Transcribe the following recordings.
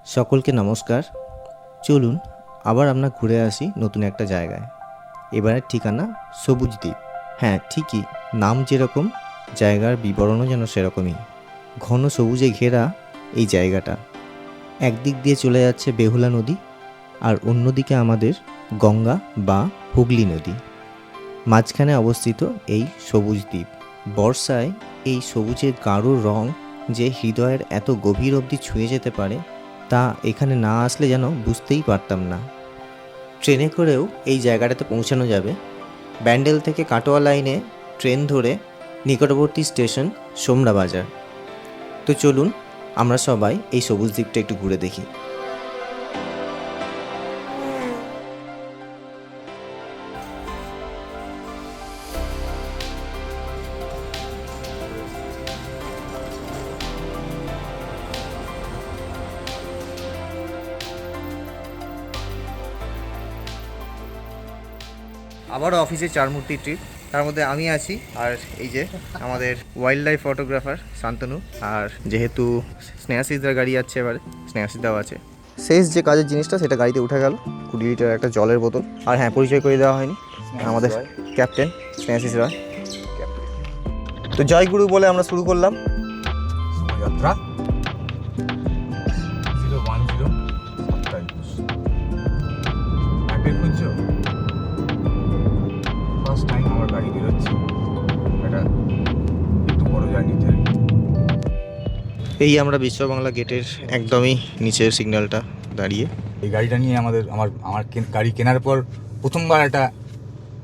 সকলকে নমস্কার। চলুন আবার আমরা ঘুরে আসি নতুন একটা জায়গায়। এবারের ঠিকানা সবুজ দ্বীপ। হ্যাঁ, ঠিকই, নাম যেরকম জায়গার বিবরণও যেন সেরকমই। ঘন সবুজে ঘেরা এই জায়গাটা, একদিক দিয়ে চলে যাচ্ছে বেহুলা নদী আর অন্যদিকে আমাদের গঙ্গা বা হুগলি নদী। মাঝখানে অবস্থিত এই সবুজ দ্বীপ। বর্ষায় এই সবুজের গাঢ় রং যে হৃদয়ের এত গভীর অবধি ছুঁয়ে যেতে পারে তা এখানে না আসলে যেন বুঝতেই পারতাম না। ট্রেনে করেও এই জায়গাটাতে পৌঁছানো যাবে। ব্যান্ডেল থেকে কাটোয়া লাইনে ট্রেন ধরে নিকটবর্তী স্টেশন সোমরা বাজার। তো চলুন আমরা সবাই এই সবুজ দ্বীপটা একটু ঘুরে দেখি। আবারও অফিসে চারমূর্তি ট্রিপ, তার মধ্যে আমি আছি আর এই যে আমাদের ওয়াইল্ড লাইফ ফটোগ্রাফার শান্তনু। আর যেহেতু স্নেহাশিসদার গাড়ি যাচ্ছে, এবারে স্নেহাশিসদাও আছে। শেষ যে কাজের জিনিসটা সেটা গাড়িতে উঠে গেল, 20 লিটার একটা জলের বোতল। আর হ্যাঁ, পরিচয় করে দেওয়া হয়নি, আমাদের ক্যাপ্টেন স্নেহাশিস রয়। তো জয়গুরু বলে আমরা শুরু করলাম যাত্রা 010 অ্যাপে খুঁজছো। ফার্স্ট টাইম আমার গাড়ি বেরোচ্ছে, এটা একটু বড় জার্নিতে। এই আমরা বিশ্ববাংলা গেটের একদমই নিচের সিগন্যালটা দাঁড়িয়ে। এই গাড়িটা নিয়ে আমার গাড়ি কেনার পর প্রথমবার একটা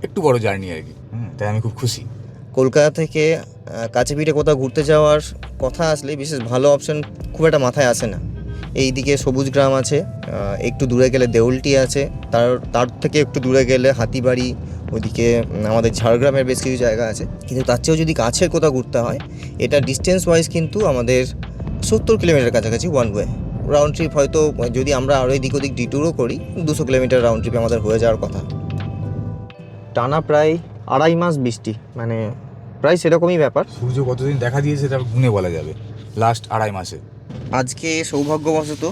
একটু বড় জার্নি আর কি। তাই আমি খুব খুশি। কলকাতা থেকে কাছে পিঠে কোথাও ঘুরতে যাওয়ার কথা আসলে বিশেষ ভালো অপশন খুব একটা মাথায় আসে না। এইদিকে সবুজ গ্রাম আছে, একটু দূরে গেলে দেউলটি আছে, তার থেকে একটু দূরে গেলে হাতিবাড়ি, ওইদিকে আমাদের ঝাড়গ্রামের বেশ কিছু জায়গা আছে। কিন্তু তার চেয়েও যদি কাছের কোথাও ঘুরতে হয়, এটা ডিস্টেন্স ওয়াইজ কিন্তু আমাদের 70 কিলোমিটার কাছাকাছি ওয়ান ওয়ে। রাউন্ড ট্রিপ হয়তো যদি আমরা আরও এদিক ওদিক ডিটুরও করি, 200 কিলোমিটার রাউন্ড ট্রিপে আমাদের হয়ে যাওয়ার কথা। টানা প্রায় 2.5 মাস বৃষ্টি, মানে প্রায় সেরকমই ব্যাপার। সূর্য কতদিন দেখা দিয়েছে সেটা গুনে বলা যাবে, লাস্ট 2.5 মাসে। আজকে সৌভাগ্যবশত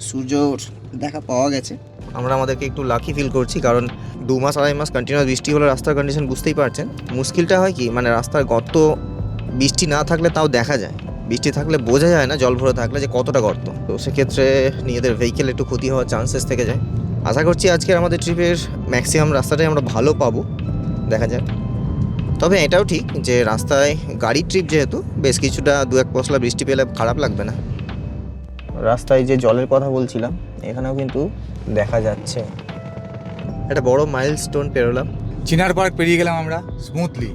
সূর্যর দেখা পাওয়া গেছে। আমরা আমাদেরকে একটু লাকি ফিল করছি, কারণ 2 মাস 2.5 মাস কন্টিনিউয়াস বৃষ্টি হলে রাস্তার কন্ডিশন বুঝতেই পারছেন। মুশকিলটা হয় কি, মানে রাস্তার গর্ত বৃষ্টি না থাকলে তাও দেখা যায়, বৃষ্টি থাকলে বোঝা যায় না জল ভরে থাকলে যে কতটা গর্ত। তো সেক্ষেত্রে নিজেদের ভেহিকেল একটু ক্ষতি হওয়ার চান্সেস থেকে যায়। আশা করছি আজকের আমাদের ট্রিপের ম্যাক্সিমাম রাস্তাটাই আমরা ভালো পাবো, দেখা যাক। তবে এটাও ঠিক যে রাস্তায় গাড়ির ট্রিপ যেহেতু বেশ কিছুটা 2-1 পশলা বৃষ্টি পেলে খারাপ লাগবে না। রাস্তায় যে জলের কথা বলছিলাম, এখানেও কিন্তু দেখা যাচ্ছে একটা বড় মাইলস্টোন পেরোলাম। চিনার পার্ক পেরিয়ে গেলাম আমরা স্মুথলি,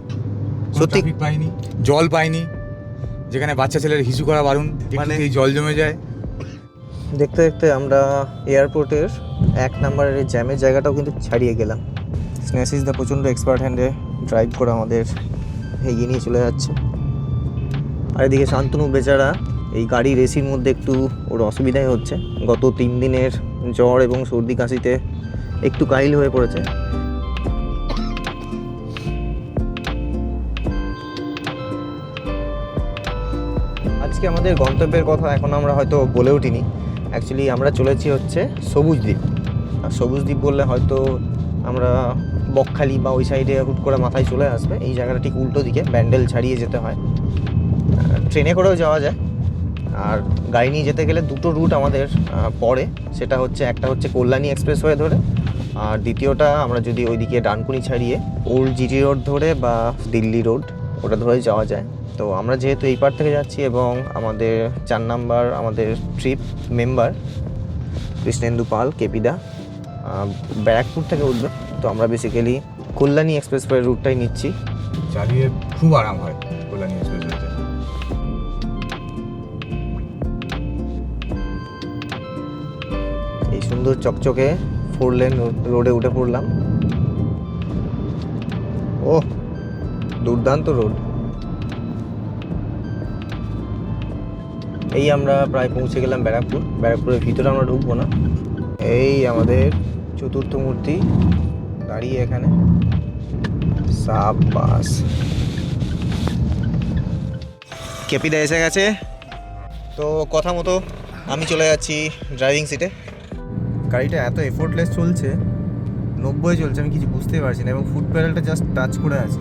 সত্যি ট্রাফিক পাইনি, জল পাইনি। যেখানে বাচ্চা ছেলের হিসু করা বারণ, মানে এই জল জমে যায়। দেখতে দেখতে আমরা এয়ারপোর্টের 1 নম্বরের জ্যামের জায়গাটাও কিন্তু ছাড়িয়ে গেলাম। স্নেহাশিস দা প্রচণ্ড এক্সপার্ট হ্যান্ডে ড্রাইভ করে আমাদের এগিয়ে নিয়ে চলে যাচ্ছে। আর এদিকে শান্তনু বেচারা এই গাড়ির এসির মধ্যে একটু ওর অসুবিধাই হচ্ছে। গত 3 দিনের জ্বর এবং সর্দি কাশিতে একটু কাইল হয়ে পড়েছে। আজকে আমাদের গন্তব্যের কথা এখন আমরা হয়তো বলে উঠিনি। অ্যাকচুয়ালি আমরা চলেছি হচ্ছে সবুজ দ্বীপ। আর সবুজ দ্বীপ বললে হয়তো আমরা বকখালি বা ওই সাইডে হুট করে মাথায় চলে আসবে। এই জায়গাটা ঠিক উল্টো দিকে, ব্যান্ডেল ছাড়িয়ে যেতে হয়। ট্রেনে করেও যাওয়া যায়, আর গাড়ি নিয়ে যেতে গেলে 2টো রুট আমাদের পড়ে। সেটা হচ্ছে, একটা হচ্ছে কল্যাণী এক্সপ্রেসওয়ে ধরে, আর দ্বিতীয়টা আমরা যদি ওইদিকে ডানকুনি ছাড়িয়ে ওল্ড জিটি রোড ধরে বা দিল্লি রোড ওটা ধরে যাওয়া যায়। তো আমরা যেহেতু এই পার থেকে যাচ্ছি এবং আমাদের 4 নাম্বার আমাদের ট্রিপ মেম্বার কৃষ্ণেন্দু পাল কেপিদা ব্যারাকপুর থেকে উঠবে, তো আমরা বেসিক্যালি কল্যাণী এক্সপ্রেসওয়ে রুটটাই নিচ্ছি। চালিয়ে খুব আরাম হয় কল্যাণী এক্সপ্রেসওয়েতে। এই সুন্দর চকচকে 4 লেন রোডে উঠে পড়লাম। ওহ, দুর্দান্ত রোড। এই আমরা প্রায় পৌঁছে গেলাম ব্যারাকপুর। ব্যারাকপুরের ভিতরে আমরা ঢুকবো না। এই আমাদের চতুর্থ মূর্তি দাঁড়িয়ে এখানে। সাবাস, কেপিদা এসে গেছে। তো কথা মতো আমি চলে যাচ্ছি ড্রাইভিং সিটে। গাড়িটা এত এফোর্টলেস চলছে, 90 চলছে, আমি কিছু বুঝতেই পারছি না, এবং ফুট প্যাডেলটা জাস্ট টাচ করে আছে।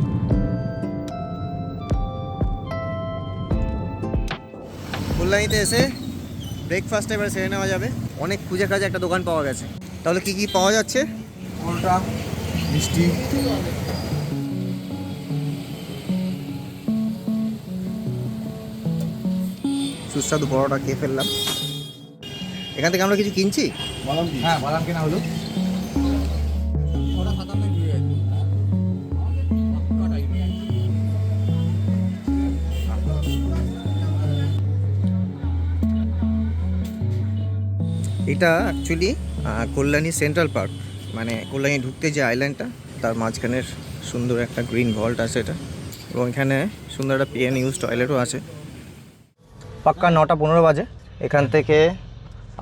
কল্যাণীতে এসে ব্রেকফাস্ট এবার সেরে নেওয়া যাবে। অনেক খুঁজে কাজে একটা দোকান পাওয়া গেছে। তাহলে কি কি পাওয়া যাচ্ছে? পরোটা, মিষ্টি, সুস্বাদু পরোটা খেয়ে ফেললাম। এখান থেকে আমরা কিছু কিনছি। হ্যাঁ বাদাম কেনা হলো। এটা অ্যাকচুয়ালি কল্যাণী সেন্ট্রাল পার্ক, মানে কল্যাণী ঢুকতে যে আইল্যান্ডটা তার মাঝখানের সুন্দর একটা গ্রিন ভল্ট আছে এটা, এবং এখানে সুন্দর একটা পিএন ইউজ টয়লেটও আছে। পাক্কা 9:15 বাজে। এখান থেকে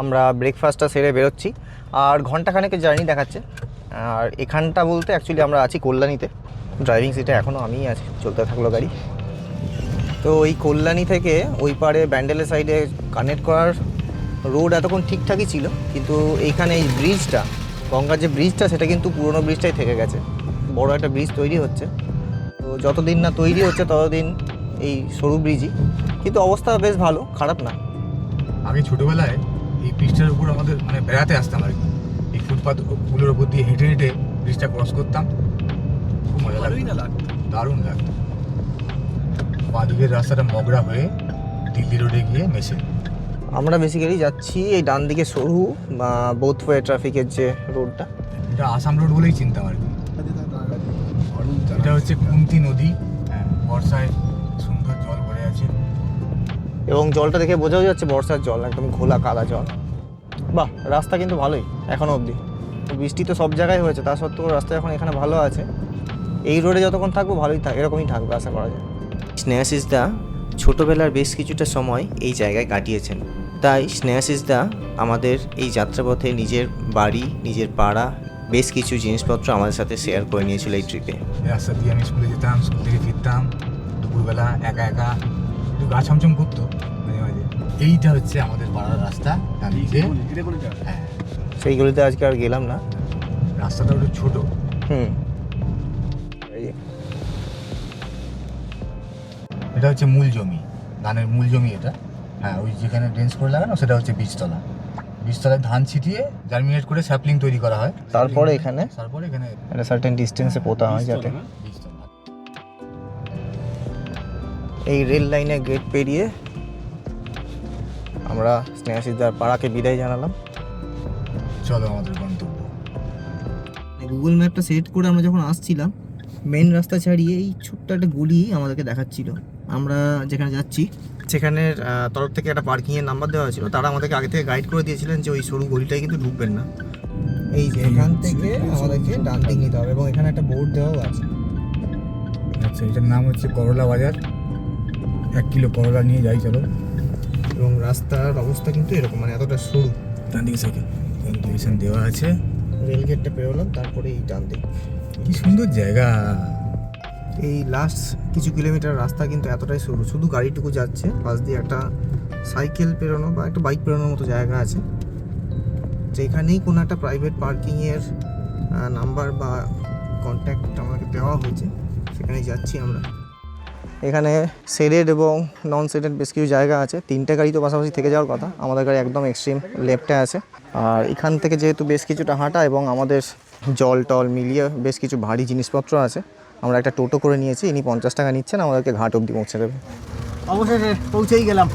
আমরা ব্রেকফাস্টটা সেরে বেরোচ্ছি, আর ঘন্টাখানেকের জার্নি দেখাচ্ছে। আর এখানটা বলতে অ্যাকচুয়ালি আমরা আছি কল্যাণীতে, ড্রাইভিং সিটে এখনও আমিই আছি, চলতে থাকলো গাড়ি। তো ওই কল্যাণী থেকে ওই পারে ব্যান্ডেলের সাইডে কানেক্ট করার রোড এতক্ষণ ঠিকঠাকই ছিল, কিন্তু এইখানে এই ব্রিজটা, গঙ্গার যে ব্রিজটা, সেটা কিন্তু পুরনো ব্রিজটাই থেকে গেছে। বড় একটা ব্রিজ তৈরি হচ্ছে, তো যতদিন না তৈরি হচ্ছে ততদিন এই সরু ব্রিজই, কিন্তু অবস্থা বেশ ভালো, খারাপ না। আগে ছোটোবেলায় এই ব্রিজটার উপর আমাদের মানে বেড়াতে আসতাম আর কি, এই ফুটপাথগুলোর উপর দিয়ে হেঁটে হেঁটে ব্রিজটা ক্রস করতাম, খুব মজা লাগতো, দারুণ লাগতো। বাঁদিকের রাস্তাটা মগরা হয়ে দিল্লি রোডে গিয়ে মেশে। আমরা বেসিক্যালি যাচ্ছি এই ডান দিকে সরু বা বোথ ওয়ে ট্রাফিকের যে রোডটা, এটা আসাম রোড বলেই চিনতাম আর কি। এটা হচ্ছে কুন্তি নদী, হ্যাঁ, বর্ষায় সুন্দর জল ভরে আছে, এবং জলটা দেখে বোঝাও যাচ্ছে বর্ষার জল, একদম ঘোলা কাদা জল। বাহ, রাস্তা কিন্তু ভালোই এখনও অবধি। বৃষ্টি তো সব জায়গায় হয়েছে, তা সত্ত্বেও রাস্তা এখন এখানে ভালো আছে। এই রোডে যতক্ষণ থাকবো ভালোই এরকমই থাকবে আশা করা যায়। স্নেহাশিসদা ছোটোবেলার বেশ কিছুটা সময় এই জায়গায় কাটিয়েছেন, তাই স্নেহাশিসদা আমাদের এই যাত্রাপথে নিজের বাড়ি, নিজের পাড়া, বেশ কিছু জিনিসপত্র আমাদের সাথে শেয়ার করে নিয়েছিল এই ট্রিপে। এই রাস্তা দিয়ে আমি স্কুলে যেতাম, স্কুল থেকে ফিরতাম দুপুরবেলা একা একা, একটু গা ছমছম করতো মাঝে মাঝে। এইটা হচ্ছে আমাদের পাড়ার রাস্তা, ডান দিকে। হ্যাঁ, সেইগুলিতে আজকে আর গেলাম না, রাস্তাটা একটু ছোটো। এটা হচ্ছে মূল জমি, ধানের মূল জমি এটা। হ্যাঁ, ওই যেখানে ড্রেন্স করে লাগানো সেটা হচ্ছে বীজতলা। বীজতলায় ধান ছিটিয়ে জার্মিনেট করে স্যাপলিং তৈরি করা হয়, তারপরে এখানে একটা সার্টেন ডিস্টেন্সে পোতা হয় যাতে। বীজতলা। এই রেল লাইনের গেট পেরিয়ে আমরা স্নেহাশিসদার পাড়াকে বিদায় জানালাম। চলো আমাদের গন্তব্য। গুগল ম্যাপটা সেট করে আমরা যখন আসছিলাম, মেন রাস্তা ছাড়িয়ে এই ছোট্ট একটা গলি আমাদেরকে দেখাচ্ছিল। আমরা যেখানে যাচ্ছি সেখানের তরফ থেকে একটা পার্কিংয়ের নাম্বার দেওয়া হয়েছিল, তারা আমাদেরকে আগে থেকে গাইড করে দিয়েছিলেন যে ওই সরু গলিটাই কিন্তু ঢুকবেন না। এই যে এখান থেকে আমাদেরকে ডান দিক নিতে হবে, এবং এখানে একটা বোর্ড দেওয়াও আছে। আচ্ছা, এটার নাম হচ্ছে করলা বাজার। 1 কিলো করলা নিয়ে যাই চলো। এবং রাস্তার অবস্থা কিন্তু এরকম, মানে এতটা সরু। ডান দিকে সাইকেল ইনভিটেশন দেওয়া আছে। রেল গেটটা পেরোলাম, তারপরে এই ডান দিক। কি সুন্দর জায়গা। এই লাস্ট কিছু কিলোমিটার রাস্তা কিন্তু এতটাই সরু, শুধু গাড়িটুকু যাচ্ছে, পাশ দিয়ে একটা সাইকেল পেরোনো বা একটা বাইক পেরোনোর মতো জায়গা আছে, যেখানেই কোনো একটা প্রাইভেট পার্কিংয়ের নাম্বার বা কন্ট্যাক্ট আমাকে দেওয়া হয়েছে, সেখানেই যাচ্ছি আমরা। এখানে শেডেড এবং নন শেডেড বেশ কিছু জায়গা আছে। 3টে গাড়ি তো পাশাপাশি থেকে যাওয়ার কথা, আমাদের গাড়ি একদম এক্সট্রিম লেফটে আছে। আর এখান থেকে যেহেতু বেশ কিছুটা হাঁটা এবং আমাদের জল টল মিলিয়ে বেশ কিছু ভারী জিনিসপত্র আছে, আমরা একটা টোটো করে নিয়েছি। ইনি 50 টাকা নিচ্ছেন, আমাদেরকে ঘাট অবধি পৌঁছে দেবে। অবশেষে পৌঁছেই গেলাম।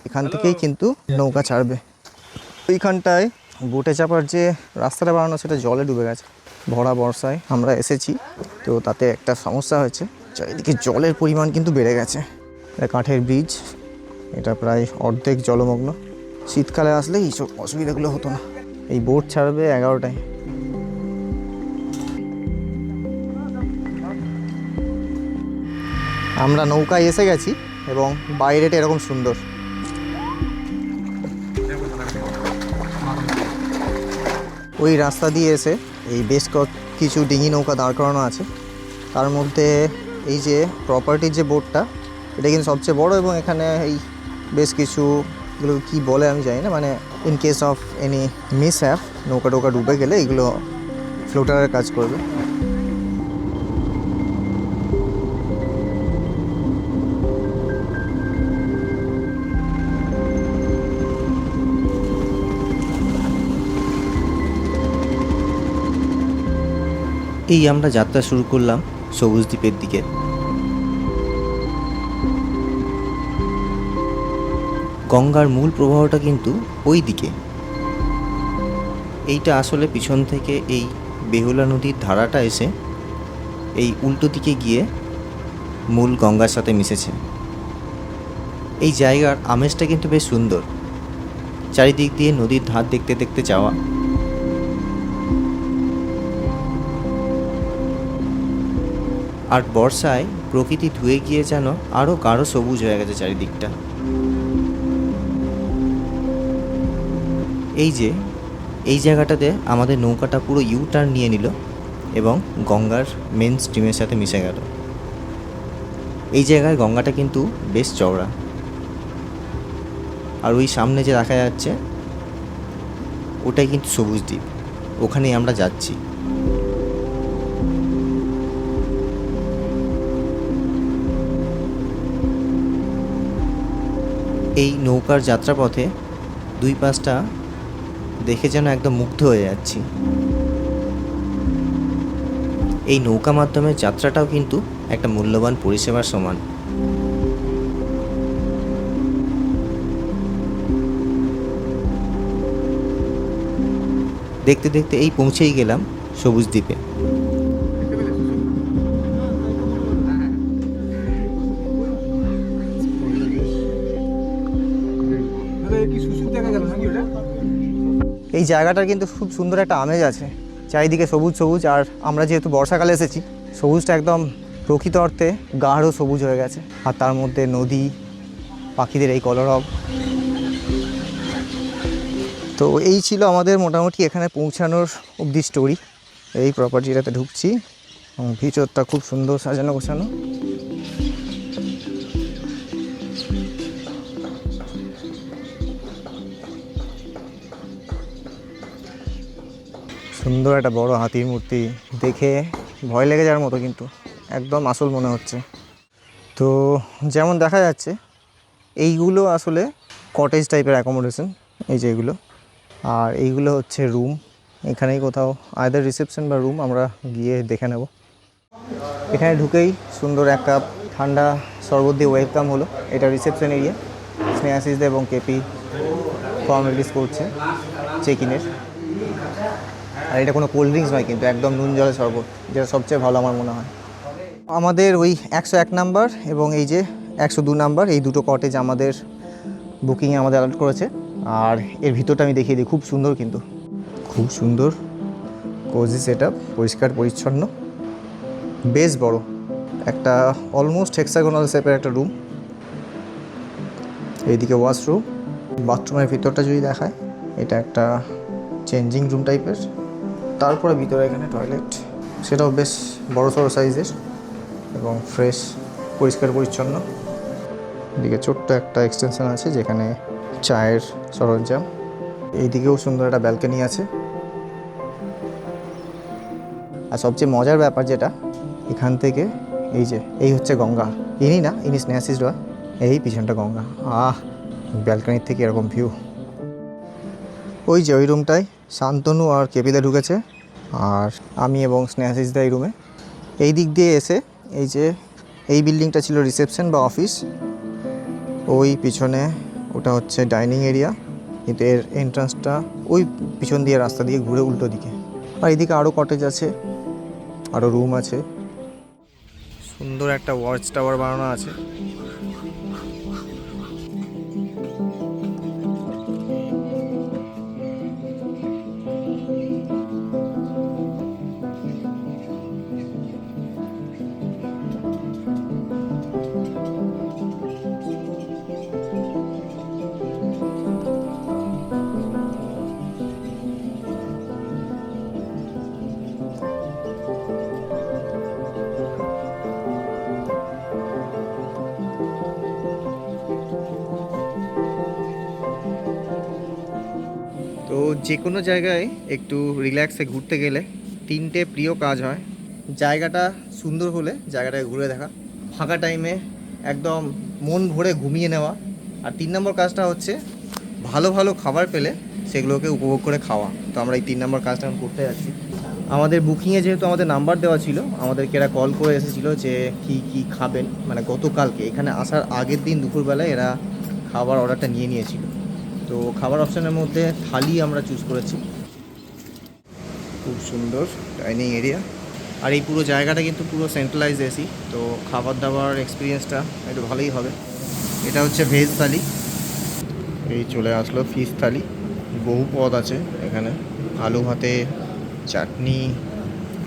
এখান থেকেই কিন্তু নৌকা ছাড়বে। ওইখানটায় বোটে চাপার যে রাস্তাটা বানানো, সেটা জলে ডুবে গেছে। ভরা বর্ষায় আমরা এসেছি, তো তাতে একটা সমস্যা হয়েছে, চারিদিকে জলের পরিমাণ কিন্তু বেড়ে গেছে। এটা কাঠের ব্রিজ, এটা প্রায় অর্ধেক জলমগ্ন। শীতকালে আসলে এইসব অসুবিধাগুলো হতো না। এই বোট ছাড়বে 11টায়। আমরা নৌকায় এসে গেছি, এবং বাইরেটা এরকম সুন্দর। ওই রাস্তা দিয়ে এসে এই বেশ কিছু ডিঙি নৌকা দাঁড় করানো আছে, তার মধ্যে এই যে প্রপার্টির যে বোটটা, এটা কিন্তু সবচেয়ে বড় এবং এখানে এই বেশ কিছু এগুলো কী বলে আমি জানি না, মানে in case of any miss have নৌকা টোকা ডুবে গেলে এগুলো ফ্লোটারের কাজ করবে। এই আমরা যাত্রা শুরু করলাম সবুজ দ্বীপের দিকে। গঙ্গার মূল প্রবাহটা কিন্তু ওই দিকে। এইটা আসলে পিছন থেকে এই বেহুলা নদীর ধারাটা এসে এই উল্টো দিকে গিয়ে মূল গঙ্গার সাথে মিশেছে। এই জায়গার আমেজটা কিন্তু বেশ সুন্দর, চারিদিক দিয়ে নদীর ধার দেখতে দেখতে যাওয়া। আর বর্ষায় প্রকৃতি ধুয়ে গিয়ে যেন আরও গাঢ় সবুজ হয়ে গেছে চারিদিকটা। এই জায়গাটাতে আমাদের নৌকাটা পুরো ইউ টার্ন নিয়ে নিল এবং গঙ্গার মেন স্ট্রিমের সাথে মিশে গেল। এই জায়গায় গঙ্গাটা কিন্তু বেশ চওড়া, আর ওই সামনে যে দেখা যাচ্ছে ওটাই কিন্তু সবুজ দ্বীপ, ওখানেই আমরা যাচ্ছি। এই নৌকার যাত্রাপথে দুই পাশটা দেখে যেন একদম মুগ্ধ হয়ে যাচ্ছি। এই নৌকা মাধ্যমের যাত্রাটাও কিন্তু একটা মূল্যবান পরিষেবার সমান। দেখতে দেখতে এই পৌঁছেই গেলাম সবুজ দ্বীপে। এই জায়গাটার কিন্তু খুব সুন্দর একটা আমেজ আছে, চারিদিকে সবুজ সবুজ। আর আমরা যেহেতু বর্ষাকালে এসেছি, সবুজটা একদম প্রকৃত অর্থে গাঢ় সবুজ হয়ে গেছে। আর তার মধ্যে নদী, পাখিদের এই কলরব। তো এই ছিল আমাদের মোটামুটি এখানে পৌঁছানোর অবধি স্টোরি। এই প্রপার্টিটাতে ঢুকছি, ভিতরটা খুব সুন্দর সাজানো গোছানো। সুন্দর একটা বড় হাতির মূর্তি, দেখে ভয় লেগে যাওয়ার মতো, কিন্তু একদম আসল মনে হচ্ছে। তো যেমন দেখা যাচ্ছে এইগুলো আসলে কটেজ টাইপের অ্যাকোমোডেশন, এই যে এগুলো। আর এইগুলো হচ্ছে রুম, এখানেই কোথাও আইদার রিসেপশন বা রুম, আমরা গিয়ে দেখে নেব। এখানে ঢুকেই সুন্দর এক কাপ ঠান্ডা শরবত দিয়ে ওয়েলকাম হলো। এটা রিসেপশন এরিয়া, স্নেহাশিসদা এবং কেপি ফর্মালিটিস করছে চেক ইনের। আর এটা কোনো কোল্ড ড্রিঙ্কস নয়, কিন্তু একদম নুন জলের শরবত, যেটা সবচেয়ে ভালো আমার মনে হয়। আমাদের ওই 101 নাম্বার এবং এই যে 102 নাম্বার, এই দুটো কটেজ আমাদের বুকিংয়ে আমাদের অ্যালার্ট করেছে। আর এর ভিতরটা আমি দেখিয়ে দিই, খুব সুন্দর, কিন্তু খুব সুন্দর কোজি সেট আপ, পরিষ্কার পরিচ্ছন্ন, বেশ বড় একটা অলমোস্ট হেক্সাগোনাল শেপের একটা রুম। এইদিকে ওয়াশরুম, বাথরুমের ভিতরটা যদি দেখায়, এটা একটা চেঞ্জিং রুম টাইপের। তারপরে ভিতরে এখানে টয়লেট, সেটাও বেশ বড় সড়ো সাইজের এবং ফ্রেশ, পরিষ্কার পরিচ্ছন্ন। এদিকে ছোট্ট একটা এক্সটেনশন আছে যেখানে চায়ের সরঞ্জাম। এইদিকেও সুন্দর একটা ব্যালকনি আছে। আর সবচেয়ে মজার ব্যাপার যেটা, এখান থেকে এই হচ্ছে গঙ্গা। ইনি না, ইনি স্নেহাশিসরা, এই পিছনটা গঙ্গা। ব্যালকনির থেকে এরকম ভিউ। ওই যে ওই রুমটায় শান্তনু আর কেপিদা ঢুকেছে, আর আমি এবং স্নেহাশিসদা এই রুমে। এই দিক দিয়ে এসে এই যে এই বিল্ডিংটা ছিল রিসেপশন বা অফিস, ওই পিছনে ওটা হচ্ছে ডাইনিং এরিয়া, কিন্তু এর এন্ট্রান্সটা ওই পিছন দিয়ে রাস্তা দিয়ে ঘুরে উল্টো দিকে। আর এইদিকে আরও কটেজ আছে, আরও রুম আছে। সুন্দর একটা ওয়াচ টাওয়ার বানানো আছে। যে কোনো জায়গায় একটু রিল্যাক্সে ঘুরতে গেলে 3টে প্রিয় কাজ হয়। জায়গাটা সুন্দর হলে জায়গাটায় ঘুরে দেখা, ফাঁকা টাইমে একদম মন ভরে ঘুমিয়ে নেওয়া, আর 3 নম্বর কাজটা হচ্ছে ভালো ভালো খাবার পেলে সেগুলোকে উপভোগ করে খাওয়া। তো আমরা এই 3 নম্বর কাজটা এখন করতে যাচ্ছি। আমাদের বুকিংয়ে যেহেতু আমাদের নাম্বার দেওয়া ছিল, আমাদেরকে এরা কল করে এসেছিলো যে কী খাবেন, মানে গতকালকে এখানে আসার আগের দিন দুপুরবেলায় এরা খাবার অর্ডারটা নিয়েছিল। তো খাবার অপশানের মধ্যে থালি আমরা চুজ করেছি। খুব সুন্দর ডাইনিং এরিয়া, আর এই পুরো জায়গাটা কিন্তু পুরো সেন্ট্রালাইজ এসি, তো খাবার দাবার এক্সপিরিয়েন্সটা একটু ভালোই হবে। এটা হচ্ছে ভেজ থালি, এই চলে আসলো ফিশ থালি। বহু পদ আছে এখানে, আলু ভাতে, চাটনি,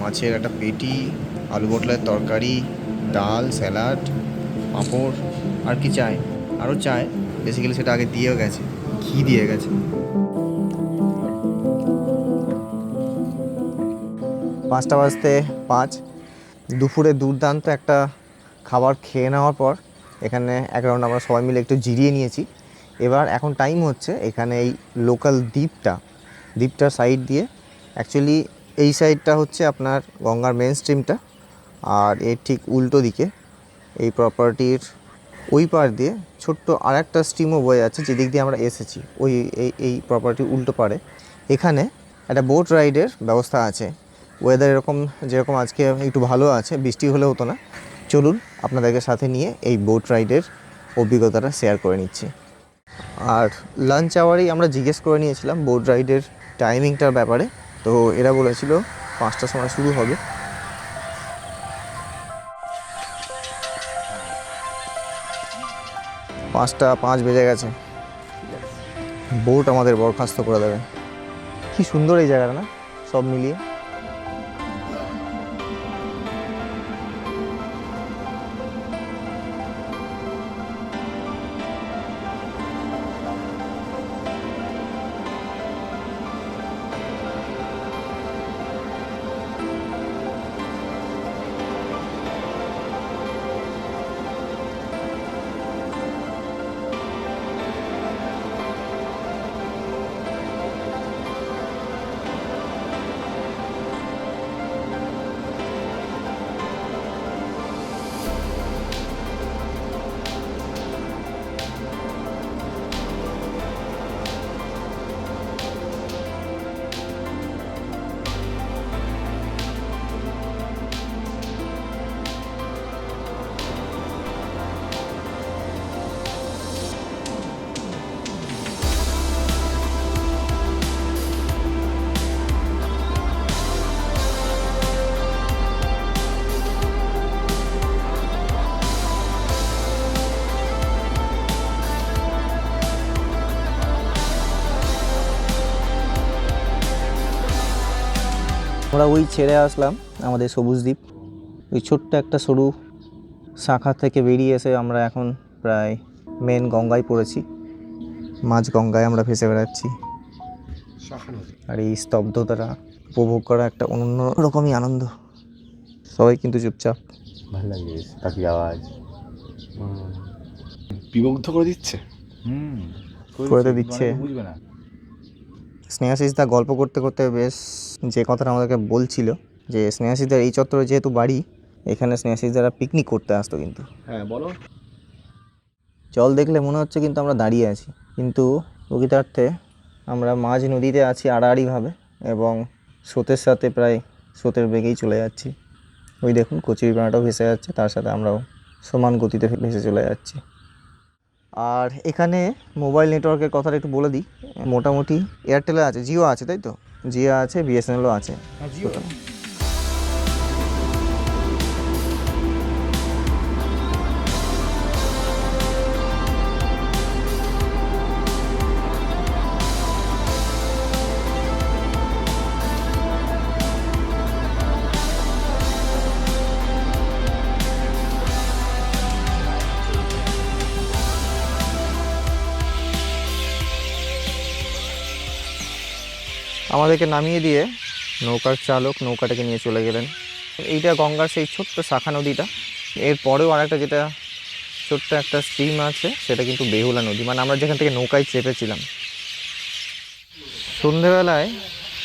মাছের একটা পেটি, আলু পটলের তরকারি, ডাল, স্যালাড, পাঁপড়, আর কি চাই, আরও চায়, বেসিক্যালি সেটা আগে দিয়েও গেছে, ঘি দিয়ে গেছে। 5টা বাজতে 5, দুপুরে দুর্দান্ত একটা খাবার খেয়ে নেওয়ার পর এখানে এক রাউন্ড আমরা সবাই মিলে একটু জিরিয়ে নিয়েছি। এবার এখন টাইম হচ্ছে এখানে এই লোকাল দ্বীপটার সাইড দিয়ে, অ্যাকচুয়ালি এই সাইডটা হচ্ছে আপনার গঙ্গার মেন স্ট্রিমটা, আর এর ঠিক উল্টো দিকে এই প্রপার্টির ওই পার দিয়ে ছোট্ট আর একটা স্ট্রিমও বয়ে যাচ্ছে, যেদিক দিয়ে আমরা এসেছি ওই এই প্রপার্টির উল্টো পারে। এখানে একটা বোট রাইডের ব্যবস্থা আছে। ওয়েদার যেরকম আজকে একটু ভালো আছে, বৃষ্টি হলে হতো না। চলুন আপনাদেরকে সাথে নিয়ে এই বোট রাইডের অভিজ্ঞতাটা শেয়ার করে নিচ্ছি। আর লাঞ্চ আওয়ারেই আমরা জিজ্ঞেস করে নিয়েছিলাম বোট রাইডের টাইমিংটার ব্যাপারে, তো এরা বলেছিল 5টার সময় শুরু হবে। 5:05 বেজে গেছে, বোট আমাদের বরখাস্ত করে দেবে। কি সুন্দর এই জায়গাটা না, সব মিলিয়ে। আমরা ওই ছেড়ে আসলাম আমাদের সবুজ দ্বীপ, ওই ছোট্ট একটা সরু শাখা থেকে বেরিয়ে এসে আমরা এখন প্রায় মেন গঙ্গায় পড়েছি। মাঝ গঙ্গায় আমরা ভেসে বেড়াচ্ছি, আর এই স্তব্ধতাটা উপভোগ করা একটা অন্য রকমই আনন্দ। সবাই কিন্তু চুপচাপ। ভালো লাগে পাখির আওয়াজ, বিমুগ্ধ করে দিচ্ছে। করে তো দিচ্ছে। বুঝবে না। স্নেহাশিসদা গল্প করতে করতে বেশ যে কথাটা আমাদেরকে বলছিল, যে স্নেহাশিসদার এই চত্বরে যেহেতু বাড়ি, এখানে স্নেহাশিসদারা পিকনিক করতে আসতো কিন্তু। হ্যাঁ বলো। জল দেখলে মনে হচ্ছে কিন্তু আমরা দাঁড়িয়ে আছি, কিন্তু প্রকৃতার্থে আমরা মাঝ নদীতে আছি আড়াআড়িভাবে, এবং স্রোতের সাথে প্রায় স্রোতের বেগেই চলে যাচ্ছি। ওই দেখুন কচুরিপানাটাও ভেসে যাচ্ছে, তার সাথে আমরাও সমান গতিতে ভেসে চলে যাচ্ছি। আর এখানে মোবাইল নেটওয়ার্কের কথাটা একটু বলে দিই। মোটামুটি এয়ারটেলে আছে, জিও আছে, তাই তো? জিও আছে, বিএসএনএলও আছে। আমাদেরকে নামিয়ে দিয়ে নৌকার চালক নৌকাটাকে নিয়ে চলে গেলেন। এইটা গঙ্গার সেই ছোট্ট শাখা নদীটা। এরপরেও আরেকটা যেটা ছোট্ট একটা স্ট্রিম আছে, সেটা কিন্তু বেহুলা নদী, মানে আমরা যেখান থেকে নৌকায় চেপেছিলাম। সন্ধেবেলায়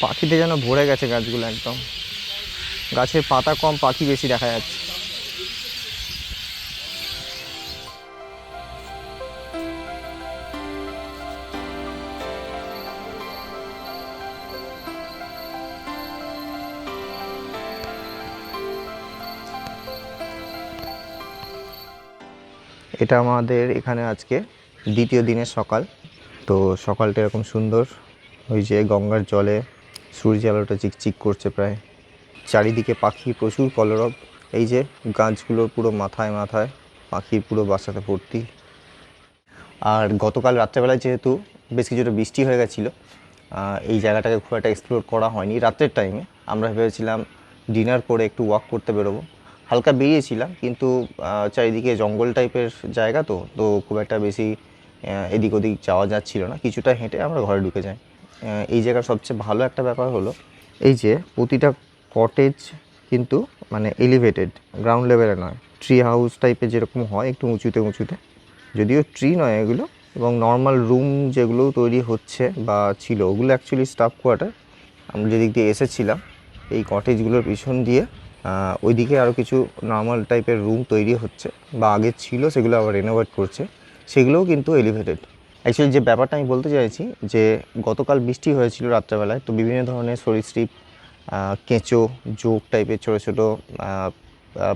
পাখিতে যেন ভরে গেছে গাছগুলো, একদম গাছের পাতা কম, পাখি বেশি দেখা যাচ্ছে। এটা আমাদের এখানে আজকে দ্বিতীয় দিনের সকাল। তো সকালটা এরকম সুন্দর, ওই যে গঙ্গার জলে সূর্যের আলোটা চিকচিক করছে প্রায়, চারিদিকে পাখি প্রচুর কলরব। এই যে গাছগুলোর পুরো মাথায় মাথায় পাখির পুরো বাসাতে ভর্তি। আর গতকাল রাত্রেবেলায় যেহেতু বেশ কিছুটা বৃষ্টি হয়ে গেছিলো, এই জায়গাটাকে খুব একটা এক্সপ্লোর করা হয়নি রাত্রের টাইমে। আমরা ভেবেছিলাম ডিনার করে একটু ওয়াক করতে বেরোবো, হালকা বেরিয়েছিলাম, কিন্তু চারিদিকে জঙ্গল টাইপের জায়গা, তো তো খুব একটা বেশি এদিক ওদিক যাওয়া যাচ্ছিল না। কিছুটা হেঁটে আমরা ঘরে ঢুকে যাই। এই জায়গার সবচেয়ে ভালো একটা ব্যাপার হলো এই যে প্রতিটা কটেজ কিন্তু মানে এলিভেটেড, গ্রাউন্ড লেভেলে নয়, ট্রি হাউস টাইপের যেরকম হয় একটু উঁচুতে উঁচুতে, যদিও ট্রি নয় এগুলো। এবং নর্মাল রুম যেগুলো তৈরি হচ্ছে বা ছিল, ওগুলো অ্যাকচুয়ালি স্টাফ কোয়ার্টার। আমরা যেদিক দিয়ে এসেছিলাম এই কটেজগুলোর পিছন দিয়ে ওইদিকে আরও কিছু নর্মাল টাইপের রুম তৈরি হচ্ছে বা আগে ছিল, সেগুলো আবার রেনোভেট করছে, সেগুলোও কিন্তু এলিভেটেড। অ্যাকচুয়ালি যে ব্যাপারটা আমি বলতে চাইছি যে গতকাল বৃষ্টি হয়েছিল রাত্রেবেলায়, তো বিভিন্ন ধরনের সরীসৃপ, কেঁচো, জোক টাইপের ছোটো ছোটো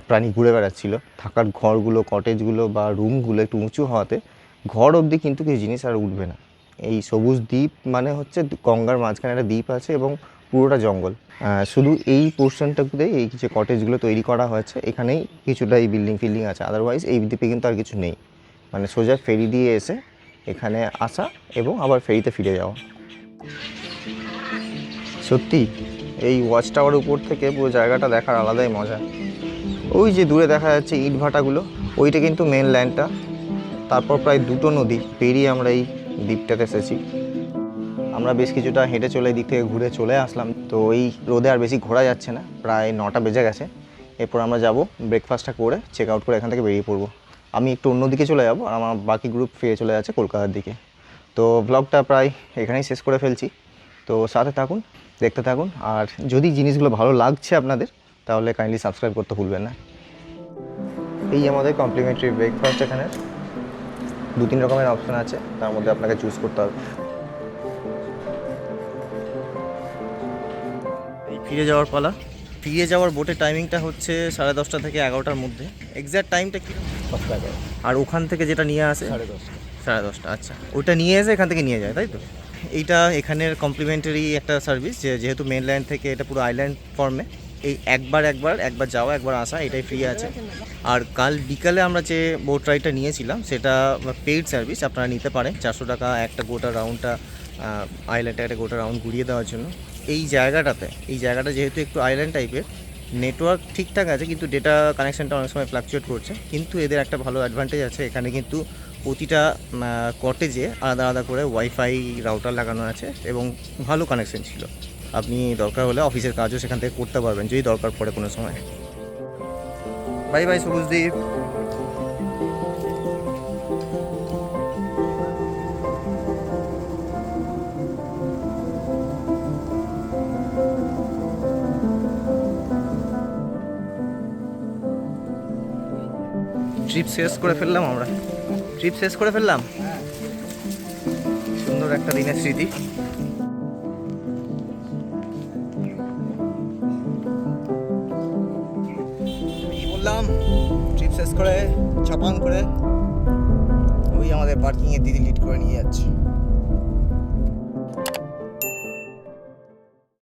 প্রাণী ঘুরে বেড়াচ্ছিলো। থাকার ঘরগুলো, কটেজগুলো বা রুমগুলো একটু উঁচু হওয়াতে ঘর অবধি কিন্তু কিছু জিনিস আর উঠবে না। এই সবুজ দ্বীপ মানে হচ্ছে গঙ্গার মাঝখানে একটা দ্বীপ আছে এবং পুরোটা জঙ্গল। শুধু এই পোর্শনটাতে এই যে কটেজগুলো তৈরি করা হয়েছে, এখানেই কিছুটা এই বিল্ডিং আছে, আদারওয়াইজ এই দ্বীপে কিন্তু আর কিছু নেই। মানে সোজা ফেরি দিয়ে এসে এখানে আসা এবং আবার ফেরিতে ফিরে যাওয়া। সত্যি এই ওয়াচ টাওয়ার উপর থেকে পুরো জায়গাটা দেখার আলাদাই মজা। ওই যে দূরে দেখা যাচ্ছে ইট ভাটাগুলো, ওইটা কিন্তু মেন ল্যান্ডটা। তারপর প্রায় 2টো নদী পেরিয়ে আমরা এই দ্বীপটাতে এসেছি। আমরা বেশ কিছুটা হেঁটে চলে এই দিক থেকে ঘুরে চলে আসলাম। তো এই রোদে আর বেশি ঘোরা যাচ্ছে না, প্রায় 9টা বেজে গেছে। এরপর আমরা যাব ব্রেকফাস্টটা করে চেক আউট করে এখান থেকে বেরিয়ে পড়বো। আমি একটু অন্যদিকে চলে যাব আর আমার বাকি গ্রুপ ফিরে চলে যাচ্ছে কলকাতার দিকে। তো ব্লগটা প্রায় এখানেই শেষ করে ফেলছি। তো সাথে থাকুন, দেখতে থাকুন, আর যদি জিনিসগুলো ভালো লাগছে আপনাদের তাহলে কাইন্ডলি সাবস্ক্রাইব করতে ভুলবেন না। এই আমাদের কমপ্লিমেন্টারি ব্রেকফাস্ট, এখানে 2-3 রকমের অপশান আছে, তার মধ্যে আপনাকে চুজ করতে হবে। এই ফিরে যাওয়ার পালা। ফিরে যাওয়ার বোটের টাইমিংটা হচ্ছে 10:30 থেকে 11টার মধ্যে। এক্স্যাক্ট টাইমটা কি? 11:00। আর ওখান থেকে যেটা নিয়ে আসে 10:30। আচ্ছা, ওটা নিয়ে এসে এখান থেকে নিয়ে যায়, তাই তো? এইটা এখানের কমপ্লিমেন্টারি একটা সার্ভিস, যেহেতু মেনল্যান্ড থেকে এটা পুরো আইল্যান্ড ফর্মে, এই একবার যাওয়া একবার আসা এটাই ফ্রি আছে। আর কাল বিকালে আমরা যে বোট রাইডটা নিয়েছিলাম সেটা পেইড সার্ভিস, আপনারা নিতে পারেন। 400 টাকা একটা গোটা রাউন্ডটা, আইল্যান্ডটা একটা গোটা রাউন্ড ঘুরিয়ে দেওয়ার জন্য। এই জায়গাটা যেহেতু একটু আইল্যান্ড টাইপের, নেটওয়ার্ক ঠিকঠাক আছে কিন্তু ডেটা কানেকশানটা অনেক সময় ফ্লাকচুয়েট করছে। কিন্তু এদের একটা ভালো অ্যাডভান্টেজ আছে, এখানে কিন্তু প্রতিটা কটেজে আলাদা আলাদা করে ওয়াইফাই রাউটার লাগানো আছে এবং ভালো কানেকশন ছিল। আপনি দরকার হলে অফিসের কাজও সেখান থেকে করতে পারবেন যদি দরকার পড়ে কোনো সময়। Bye bye Sabujdwip. ট্রিপ শেষ করে ফেললাম আমরা, সুন্দর একটা দিনের স্মৃতি। বললাম ট্রিপ শেষ করে ঝাপাং করে ওই আমাদের পার্কিংয়ের দিদি লিড করে নিয়ে যাচ্ছে।